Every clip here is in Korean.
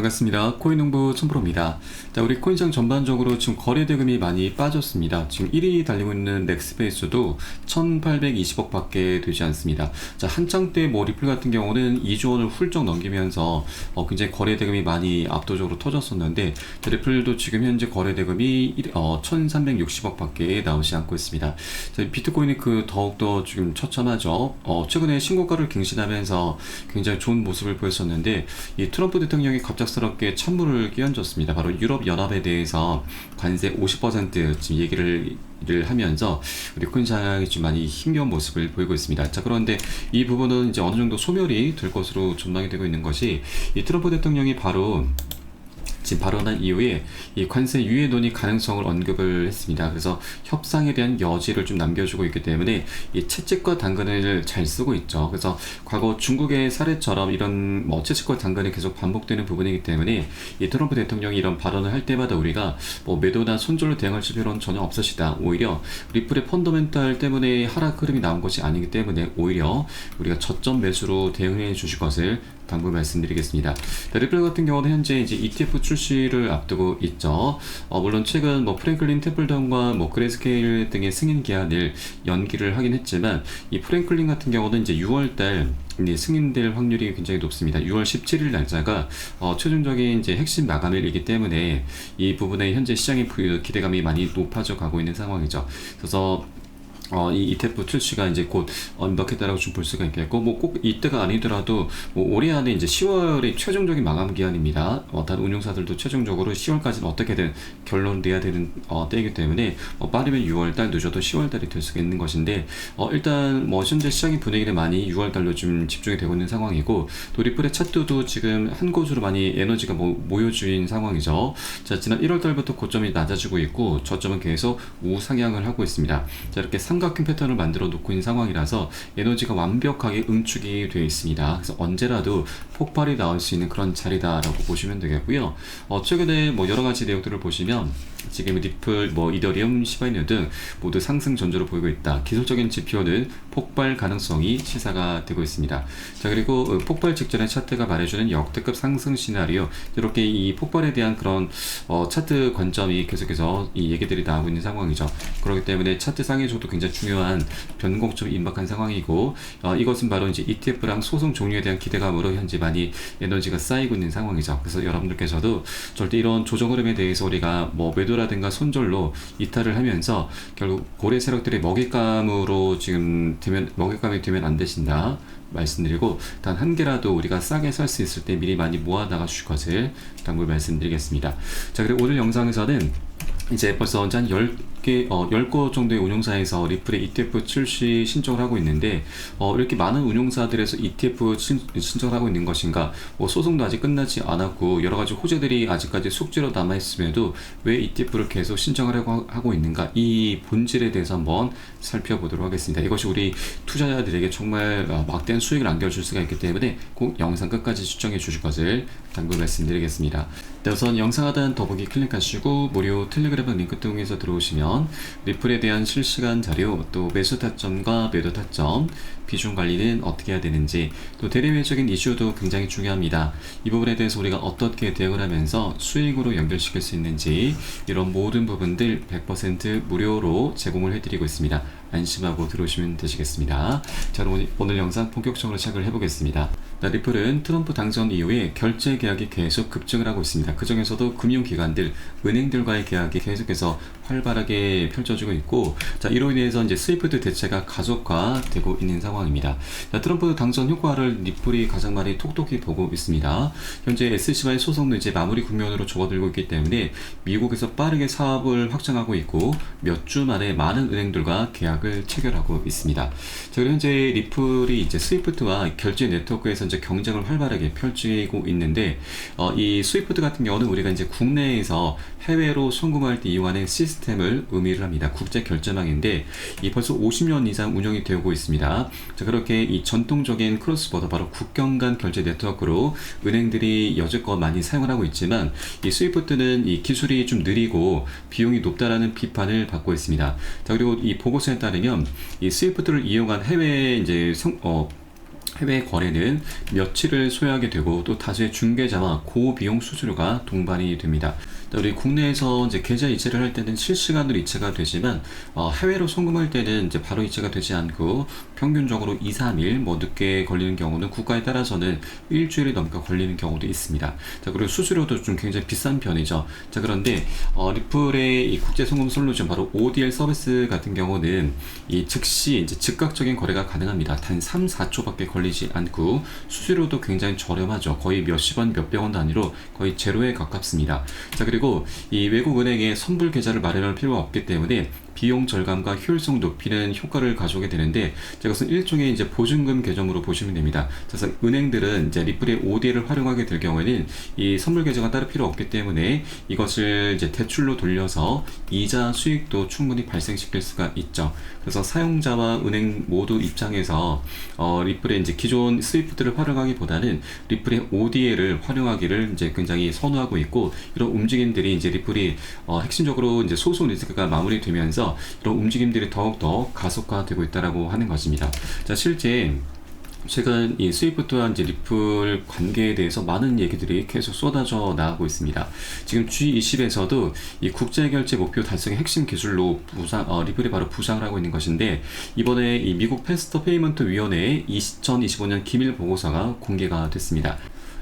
반갑습니다. 코인농부 촌프로입니다. 자, 우리 코인시장 전반적으로 지금 거래 대금이 많이 빠졌습니다. 지금 1위 달리고 있는 넥스페이스도 1820억 밖에 되지 않습니다. 자, 한창 때 뭐 리플 같은 경우는 2조 원을 훌쩍 넘기면서 굉장히 거래 대금이 많이 압도적으로 터졌었는데, 자, 리플도 지금 현재 거래 대금이 1360억 밖에 나오지 않고 있습니다. 자, 비트코인이 더욱더 지금 처참하죠. 최근에 신고가를 갱신하면서 굉장히 좋은 모습을 보였었는데, 이 트럼프 대통령이 갑작스럽게 찬물을 끼얹었습니다. 바로 유럽 연합에 대해서 관세 50% 지금 얘기를 하면서 우리 코인시장이 좀 많이 힘겨운 모습을 보이고 있습니다. 자, 그런데 이 부분은 이제 어느 정도 소멸이 될 것으로 전망이 되고 있는 것이, 이 트럼프 대통령이 바로 지금 발언한 이후에 이 관세 유예 논의 가능성을 언급을 했습니다. 그래서 협상에 대한 여지를 좀 남겨주고 있기 때문에 이 채찍과 당근을 잘 쓰고 있죠. 그래서 과거 중국의 사례처럼 이런 채찍과 당근이 계속 반복되는 부분이기 때문에 이 트럼프 대통령이 이런 발언을 할 때마다 우리가 매도나 손절로 대응할 필요는 전혀 없으시다. 오히려 리플의 펀더멘탈 때문에 하락 흐름이 나온 것이 아니기 때문에 오히려 우리가 저점 매수로 대응해 주실 것을 당부 말씀드리겠습니다. 리플 같은 경우는 현재 이제 ETF 출시를 앞두고 있죠. 물론 최근 프랭클린 태플턴과 그레스케일 등의 승인 기한을 연기를 하긴 했지만, 이 프랭클린 같은 경우는 이제 6월달 승인될 확률이 굉장히 높습니다. 6월 17일 날짜가 최종적인 이제 핵심 마감일이기 때문에 이 부분에 현재 시장의 기대감이 많이 높아져 가고 있는 상황이죠. 그래서 이 ETF 출시가 이제 곧 임박했다라고 좀 볼 수가 있겠고, 꼭 이때가 아니더라도 올해 안에 이제 10월이 최종적인 마감 기한입니다. 다른 운용사들도 최종적으로 10월까지는 어떻게든 결론을 내야 되는 때이기 때문에 빠르면 6월달, 늦어도 10월달이 될 수가 있는 것인데, 일단 현재 시장의 분위기는 많이 6월달로 좀 집중이 되고 있는 상황이고, 또 리플의 차트도 지금 한 곳으로 많이 에너지가 모여진 상황이죠. 자, 지난 1월달부터 고점이 낮아지고 있고 저점은 계속 우상향을 하고 있습니다. 자, 이렇게 삼각형 패턴을 만들어 놓고 있는 상황이라서 에너지가 완벽하게 응축이 되어 있습니다. 그래서 언제라도 폭발이 나올 수 있는 그런 자리다라고 보시면 되겠고요. 최근에 여러 가지 내용들을 보시면 지금 리플, 이더리움, 시바이누 등 모두 상승 전조를 보이고 있다. 기술적인 지표는 폭발 가능성이 시사가 되고 있습니다. 자, 그리고 폭발 직전의 차트가 말해주는 역대급 상승 시나리오, 이렇게 이 폭발에 대한 그런 차트 관점이 계속해서 이 얘기들이 나오고 있는 상황이죠. 그렇기 때문에 차트 상에서도 굉장히 중요한 변곡점이 임박한 상황이고, 이것은 바로 이제 ETF랑 소송 종류에 대한 기대감으로 현재 많이 에너지가 쌓이고 있는 상황이죠. 그래서 여러분들께서도 절대 이런 조정 흐름에 대해서 우리가 매도라든가 손절로 이탈을 하면서 결국 고래 세력들의 먹잇감으로 지금 먹잇감이 되면 안 되신다 말씀드리고, 단 한 개라도 우리가 싸게 살 수 있을 때 미리 많이 모아 나가 주실 것을 당부 말씀드리겠습니다. 자, 그리고 오늘 영상에서는 이제 벌써 한 10곳 정도의 운용사에서 리플의 ETF 출시 신청을 하고 있는데, 이렇게 많은 운용사들에서 ETF 신청을 하고 있는 것인가, 소송도 아직 끝나지 않았고 여러 가지 호재들이 아직까지 숙제로 남아있음에도 왜 ETF를 계속 신청하려고 하고 있는가, 이 본질에 대해서 한번 살펴보도록 하겠습니다. 이것이 우리 투자자들에게 정말 막대한 수익을 안겨줄 수가 있기 때문에 꼭 영상 끝까지 시청해 주실 것을 당부 말씀드리겠습니다. 우선 영상 하단 더보기 클릭하시고 무료 텔레그램 링크 통해서 들어오시면 리플에 대한 실시간 자료, 또 매수 타점과 매도 타점, 비중 관리는 어떻게 해야 되는지, 또 대리외적인 이슈도 굉장히 중요합니다. 이 부분에 대해서 우리가 어떻게 대응을 하면서 수익으로 연결시킬 수 있는지, 이런 모든 부분들 100% 무료로 제공을 해드리고 있습니다. 안심하고 들어오시면 되시겠습니다. 자, 그럼 오늘 영상 본격적으로 시작을 해보겠습니다. 리플은 트럼프 당선 이후에 결제 계약이 계속 급증을 하고 있습니다. 그 중에서도 금융기관들, 은행들과의 계약이 계속해서 활발하게 펼쳐지고 있고, 자, 이로 인해서 이제 스위프트 대체가 가속화되고 있는 상황입니다. 자, 트럼프 당선 효과를 리플이 가장 많이 톡톡히 보고 있습니다. 현재 SC와의 소송도 이제 마무리 국면으로 접어들고 있기 때문에 미국에서 빠르게 사업을 확장하고 있고 몇 주 만에 많은 은행들과 계약을 체결하고 있습니다. 자, 그리고 현재 리플이 이제 스위프트와 결제 네트워크에서 이제 경쟁을 활발하게 펼치고 있는데, 이 스위프트 같은 경우는 우리가 이제 국내에서 해외로 송금할 때 이용하는 시스템을 의미를 합니다. 국제 결제망인데 이 벌써 50년 이상 운영이 되고 있습니다. 자, 그렇게 이 전통적인 크로스보더, 바로 국경 간 결제 네트워크로 은행들이 여지껏 많이 사용을 하고 있지만, 이 스위프트는 이 기술이 좀 느리고 비용이 높다라는 비판을 받고 있습니다. 자, 그리고 이 보고서에 따르면 이 스위프트를 이용한 해외 이제 해외 거래는 며칠을 소요하게 되고 또 다수의 중개자와 고비용 수수료가 동반이 됩니다. 우리 국내에서 이제 계좌 이체를 할 때는 실시간으로 이체가 되지만 해외로 송금할 때는 이제 바로 이체가 되지 않고 평균적으로 2, 3일 뭐 늦게 걸리는 경우는 국가에 따라서는 일주일이 넘게 걸리는 경우도 있습니다. 자, 그리고 수수료도 좀 굉장히 비싼 편이죠. 자, 그런데 리플의 이 국제 송금 솔루션 바로 ODL 서비스 같은 경우는 이 즉시 이제 즉각적인 거래가 가능합니다. 단 3, 4초밖에 걸리지 않고 수수료도 굉장히 저렴하죠. 거의 몇십 원, 몇백 원 단위로 거의 제로에 가깝습니다. 자, 그리고 이 외국 은행에 선불 계좌를 마련할 필요가 없기 때문에 비용 절감과 효율성 높이는 효과를 가져오게 되는데, 이것은 일종의 이제 보증금 개념으로 보시면 됩니다. 그래서 은행들은 이제 리플의 ODL을 활용하게 될 경우에는 이 선불 계좌가 따로 필요 없기 때문에 이것을 이제 대출로 돌려서 이자 수익도 충분히 발생시킬 수가 있죠. 그래서 사용자와 은행 모두 입장에서 리플의 이제 기존 스위프트를 활용하기보다는 리플의 ODL을 활용하기를 이제 굉장히 선호하고 있고, 이런 움직임들이 이제 리플이 핵심적으로 이제 소수 리스크가 마무리되면서 이런 움직임들이 더욱더 가속화되고 있다라고 하는 것입니다. 자, 실제 최근 이 스위프트와 이제 리플 관계에 대해서 많은 얘기들이 계속 쏟아져 나오고 있습니다. 지금 G20에서도 이 국제결제 목표 달성의 핵심 기술로 리플이 바로 부상을 하고 있는 것인데, 이번에 이 미국 패스트 페이먼트 위원회의 2025년 기밀 보고서가 공개가 됐습니다.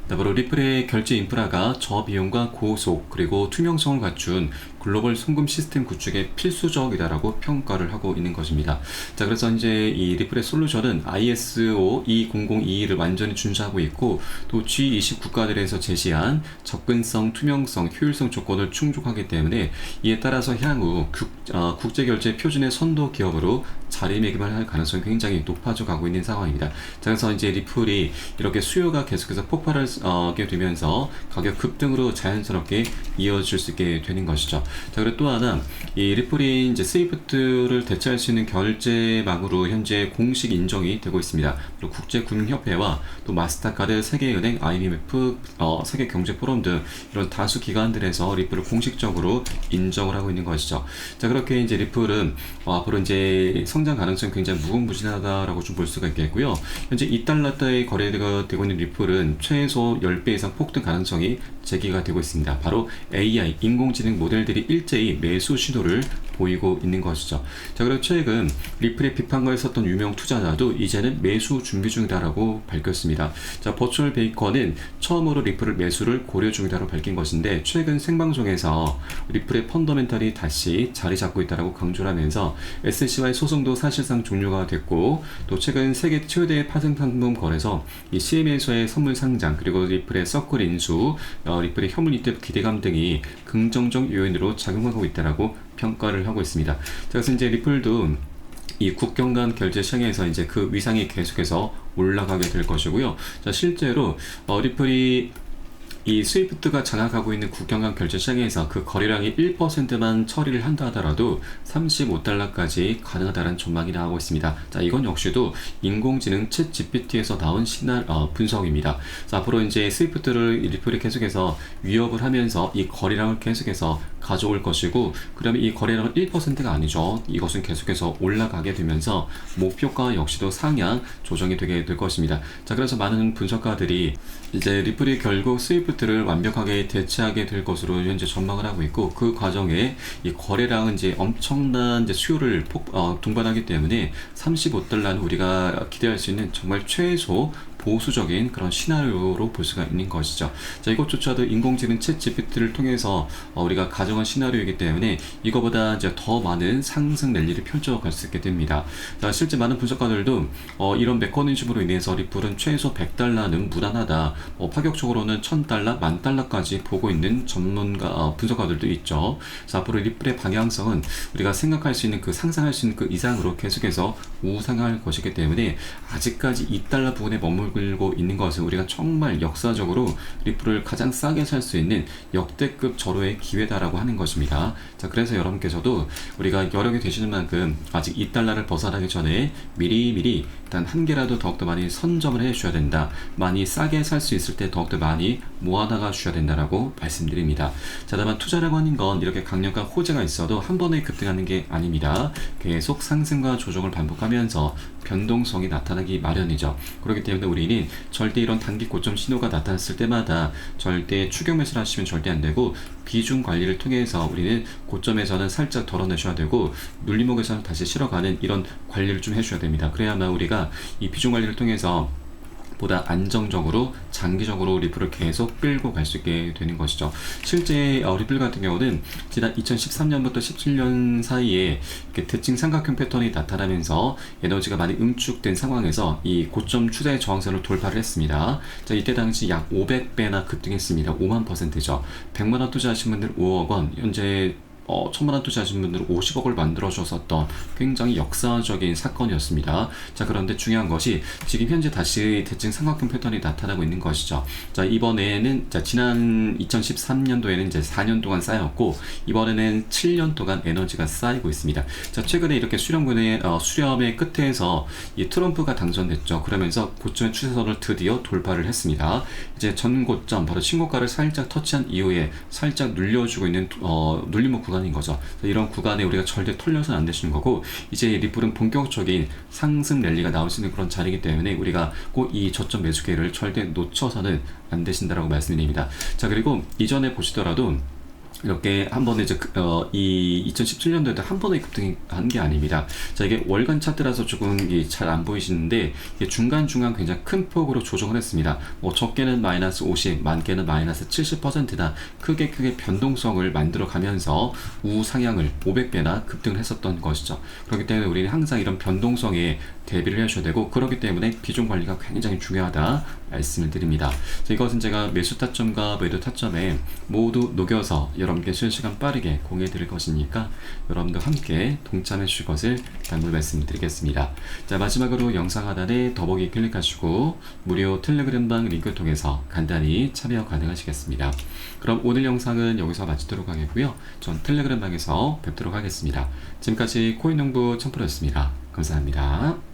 바로 리플의 결제 인프라가 저비용과 고속 그리고 투명성을 갖춘 글로벌 송금 시스템 구축에 필수적이다라고 평가를 하고 있는 것입니다. 자, 그래서 이제 이 리플의 솔루션은 ISO 20022를 완전히 준수하고 있고, 또 G20 국가들에서 제시한 접근성, 투명성, 효율성 조건을 충족하기 때문에 이에 따라서 향후 국제결제 표준의 선도 기업으로 자리매김을 할 가능성이 굉장히 높아져 가고 있는 상황입니다. 자, 그래서 이제 리플이 이렇게 수요가 계속해서 폭발하게 되면서 가격 급등으로 자연스럽게 이어질 수 있게 되는 것이죠. 자, 그리고 또 하나, 이 리플이 이제 스위프트를 대체할 수 있는 결제망으로 현재 공식 인정이 되고 있습니다. 그리고 국제금융협회와 또 마스터카드, 세계은행, IMF, 세계경제포럼 등 이런 다수 기관들에서 리플을 공식적으로 인정을 하고 있는 것이죠. 자, 그렇게 이제 리플은 앞으로 이제 성장 가능성이 굉장히 무궁무진하다라고 좀 볼 수가 있겠고요. 현재 2달러대의 거래가 되고 있는 리플은 최소 10배 이상 폭등 가능성이 제기가 되고 있습니다. 바로 AI, 인공지능 모델들이 일제히 매수 신호를 보이고 있는 것이죠. 자, 그리고 최근 리플의 비판가에 섰던 유명 투자자도 이제는 매수 준비 중이다라고 밝혔습니다. 자, 버추얼 베이커는 처음으로 리플을 매수를 고려 중이다라고 밝힌 것인데, 최근 생방송에서 리플의 펀더멘탈이 다시 자리 잡고 있다라고 강조를 하면서 SEC와의 소송도 사실상 종료가 됐고, 또 최근 세계 최대 파생상품 거래소 이 CM에서의 선물 상장, 그리고 리플의 서클 인수, 리플의 현물 ETF 기대감 등이 긍정적 요인으로 작용하고 있다라고 평가를 하고 있습니다. 자, 그래서 이제 리플도 이 국경 간 결제 시장에서 이제 그 위상이 계속해서 올라가게 될 것이고요. 자, 실제로 리플이 이 스위프트가 장악하고 있는 국경 간 결제 시장에서 그 거래량이 1%만 처리를 한다 하더라도 35달러까지 가능하다는 전망이 나오고 있습니다. 자, 이건 역시도 인공지능 챗 GPT에서 나온 분석입니다. 자, 앞으로 이제 스위프트를 리플이 계속해서 위협을 하면서 이 거래량을 계속해서 가져올 것이고, 그러면 이 거래량은 1%가 아니죠. 이것은 계속해서 올라가게 되면서 목표가 역시도 상향 조정이 되게 될 것입니다. 자, 그래서 많은 분석가들이 이제 리플이 결국 스위프트를 완벽하게 대체하게 될 것으로 현재 전망을 하고 있고, 그 과정에 이 거래량은 이제 엄청난 이제 수요를 동반하기 때문에 35달러는 우리가 기대할 수 있는 정말 최소 보수적인 그런 시나리오로 볼 수가 있는 것이죠. 자, 이것조차도 인공지능 챗 GPT를 통해서 우리가 가정한 시나리오이기 때문에 이거보다 이제 더 많은 상승 랠리를 펼쳐갈 수 있게 됩니다. 자, 실제 많은 분석가들도 이런 메커니즘으로 인해서 리플은 최소 100달러는 무난하다, 파격적으로는 1000달러, 10,000달러까지 보고 있는 전문가 분석가들도 있죠. 그래서 앞으로 리플의 방향성은 우리가 생각할 수 있는 상상할 수 있는 그 이상으로 계속해서 우상할 것이기 때문에 아직까지 2달러 부분에 머물고 머물고 있는 것은 우리가 정말 역사적으로 리플을 가장 싸게 살 수 있는 역대급 절호의 기회다라고 하는 것입니다. 자, 그래서 여러분께서도 우리가 여력이 되시는 만큼 아직 2달러를 벗어나기 전에 미리미리 일단 한 개라도 더욱더 많이 선점을 해 주셔야 된다. 많이 싸게 살 수 있을 때 더욱더 많이 모아나가 주셔야 된다라고 말씀드립니다. 자, 다만 투자라고 하는 건 이렇게 강력한 호재가 있어도 한 번에 급등하는 게 아닙니다. 계속 상승과 조정을 반복하면서 변동성이 나타나기 마련이죠. 그렇기 때문에 우리는 절대 이런 단기 고점 신호가 나타났을 때마다 절대 추격 매수를 하시면 절대 안 되고, 비중 관리를 통해서 우리는 고점에서는 살짝 덜어내셔야 되고 눌림목에서는 다시 실어가는 이런 관리를 좀 해줘야 됩니다. 그래야만 우리가 이 비중 관리를 통해서 보다 안정적으로 장기적으로 리플을 계속 끌고 갈 수 있게 되는 것이죠. 실제 리플 같은 경우는 지난 2013년부터 17년 사이에 대칭 삼각형 패턴이 나타나면서 에너지가 많이 응축된 상황에서 이 고점 추세의 저항선을 돌파를 했습니다. 자, 이때 당시 약 500배나 급등했습니다. 5만%죠. 100만원 투자하신 분들 5억 원, 현재 1000만원 투자하신 분들은 50억을 만들어줬었던 굉장히 역사적인 사건이었습니다. 자, 그런데 중요한 것이 지금 현재 다시 대칭 삼각형 패턴이 나타나고 있는 것이죠. 자, 이번에는 지난 2013년도에는 이제 4년 동안 쌓였고, 이번에는 7년 동안 에너지가 쌓이고 있습니다. 자, 최근에 이렇게 수렴의 끝에서 이 트럼프가 당선됐죠. 그러면서 고점의 추세선을 드디어 돌파를 했습니다. 이제 전 고점, 바로 신고가를 살짝 터치한 이후에 살짝 눌려주고 있는 눌림목 구간인 거죠. 이런 구간에 우리가 절대 털려서는 안 되시는 거고, 이제 리플은 본격적인 상승 랠리가 나올 수 있는 그런 자리이기 때문에 우리가 꼭 이 저점 매수 기회를 절대 놓쳐서는 안 되신다라고 말씀드립니다. 자, 그리고 이전에 보시더라도 이렇게 한 번에 이 2017년도에도 한 번에 급등한 게 아닙니다. 자, 이게 월간 차트라서 조금 잘 안 보이시는데, 이게 중간중간 굉장히 큰 폭으로 조정을 했습니다. 뭐 적게는 마이너스 50, 많게는 마이너스 70%나 크게 변동성을 만들어 가면서 우상향을 500배나 급등을 했었던 것이죠. 그렇기 때문에 우리는 항상 이런 변동성에 대비를 하셔야 되고, 그렇기 때문에 비중 관리가 굉장히 중요하다 말씀을 드립니다. 자, 이것은 제가 매수 타점과 매도 타점에 모두 녹여서 여러분께 실시간 빠르게 공유해 드릴 것이니까 여러분도 함께 동참해 주실 것을 당부 말씀드리겠습니다. 자, 마지막으로 영상 하단에 더보기 클릭하시고 무료 텔레그램방 링크를 통해서 간단히 참여 가능하시겠습니다. 그럼 오늘 영상은 여기서 마치도록 하겠고요. 전 텔레그램방에서 뵙도록 하겠습니다. 지금까지 코인농부 1000%였습니다. 감사합니다.